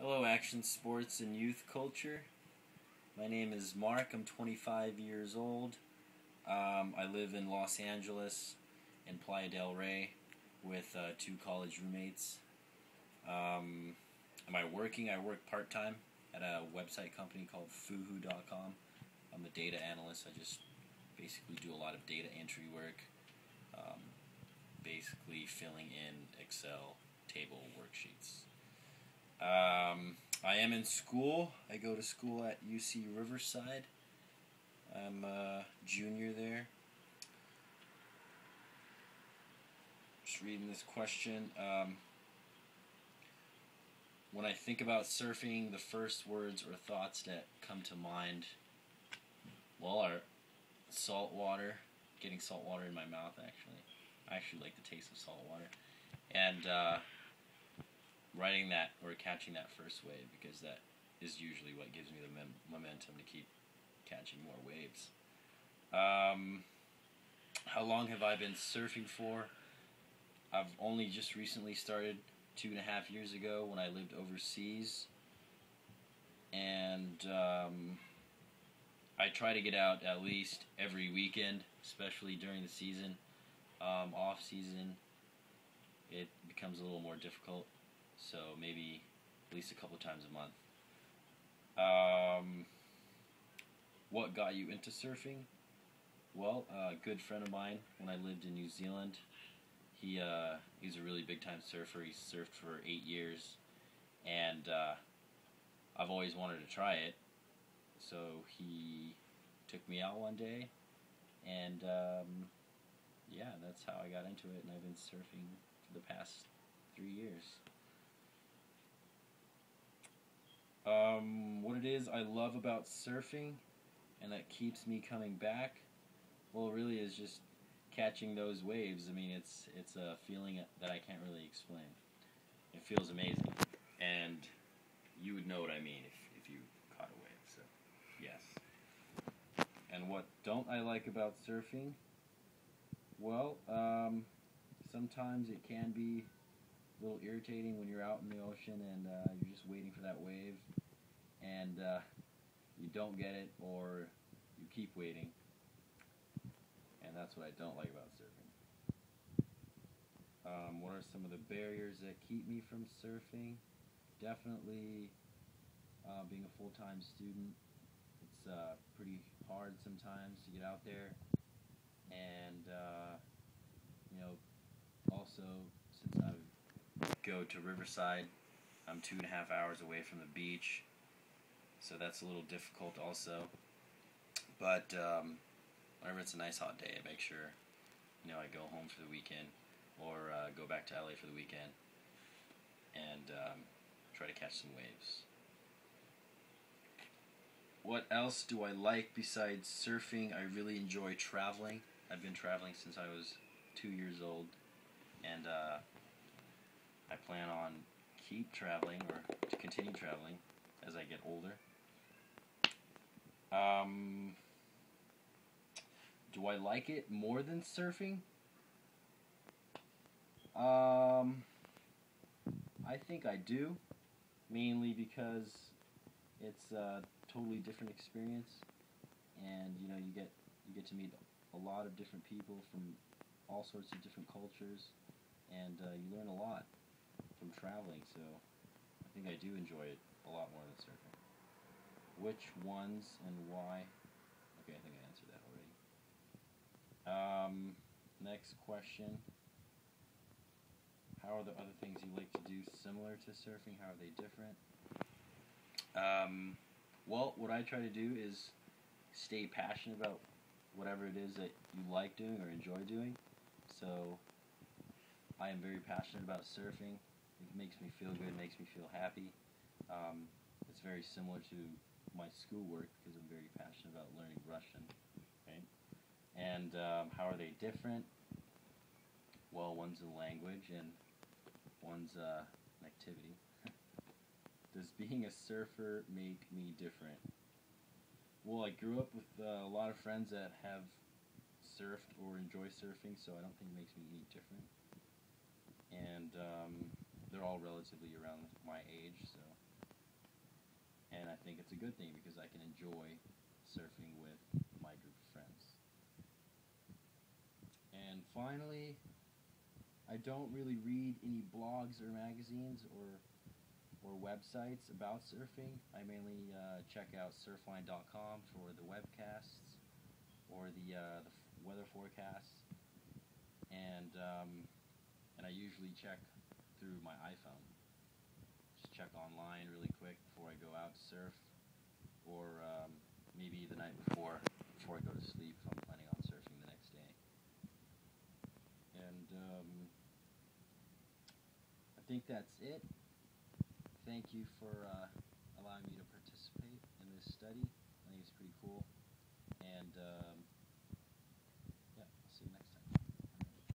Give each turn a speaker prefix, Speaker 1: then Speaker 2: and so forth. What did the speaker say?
Speaker 1: Hello, action sports and youth culture. My name is Mark. I'm 25 years old. I live in Los Angeles in Playa del Rey with two college roommates. Am I working? I work part-time at a website company called Fuhu.com. I'm a data analyst. I just basically do a lot of data entry work, basically filling in Excel table worksheets. I am in school. I go to school at UC Riverside. I'm a junior there. Just reading this question. When I think about surfing, the first words or thoughts that come to mind, are salt water, getting salt water in my mouth, actually. I actually like the taste of salt water. And riding that or catching that first wave, because that is usually what gives me the momentum to keep catching more waves. How long have I been surfing for? I've only just recently started 2.5 years ago when I lived overseas, and I try to get out at least every weekend, especially during the season. Off season, it becomes a little more difficult, so maybe at least a couple times a month. What got you into surfing? Well, a good friend of mine when I lived in New Zealand, he's a really big time surfer. He surfed for 8 years, and I've always wanted to try it. So he took me out one day, and yeah, that's how I got into it, and I've been surfing for the past 3 years. What it is I love about surfing and that keeps me coming back, well, really is just catching those waves. I mean, it's a feeling that I can't really explain. It feels amazing, and you would know what I mean if you caught a wave, so yes. And what don't I like about surfing? Well, sometimes it can be a little irritating when you're out in the ocean and you're just waiting for that wave, and you don't get it, or you keep waiting, and that's what I don't like about surfing. What are some of the barriers that keep me from surfing? Definitely being a full-time student. It's pretty hard sometimes to get out there, and also since I go to Riverside, I'm 2.5 hours away from the beach, so that's a little difficult also. But whenever it's a nice hot day, I make sure I go home for the weekend, or go back to LA for the weekend, and try to catch some waves. What else do I like besides surfing? I really enjoy traveling. I've been traveling since I was 2 years old, and I plan on keep traveling, or to continue traveling as I get older. Do I like it more than surfing? I think I do, mainly because it's a totally different experience, and you get to meet a lot of different people from all sorts of different cultures, and you learn a lot from traveling. So I think I do enjoy it a lot more than surfing. Which ones and why? Okay, I think I answered that already. Next question. How are the other things you like to do similar to surfing? How are they different? Well, what I try to do is stay passionate about whatever it is that you like doing or enjoy doing. So I am very passionate about surfing. It makes me feel good, makes me feel happy. It's very similar to my schoolwork because I'm very passionate about learning Russian. Right? And how are they different? Well, one's a language and one's an activity. Does being a surfer make me different? Well, I grew up with a lot of friends that have surfed or enjoy surfing, so I don't think it makes me any different. And they're all relatively around my age, so and I think it's a good thing because I can enjoy surfing with my group of friends. And finally, I don't really read any blogs or magazines or websites about surfing. I mainly check out surfline.com for the webcasts or the weather forecasts, and I usually check through my iPhone. Just check online really quick before I go out to surf, or maybe the night before I go to sleep if I'm planning on surfing the next day. And I think that's it. Thank you for allowing me to participate in this study. I think it's pretty cool. And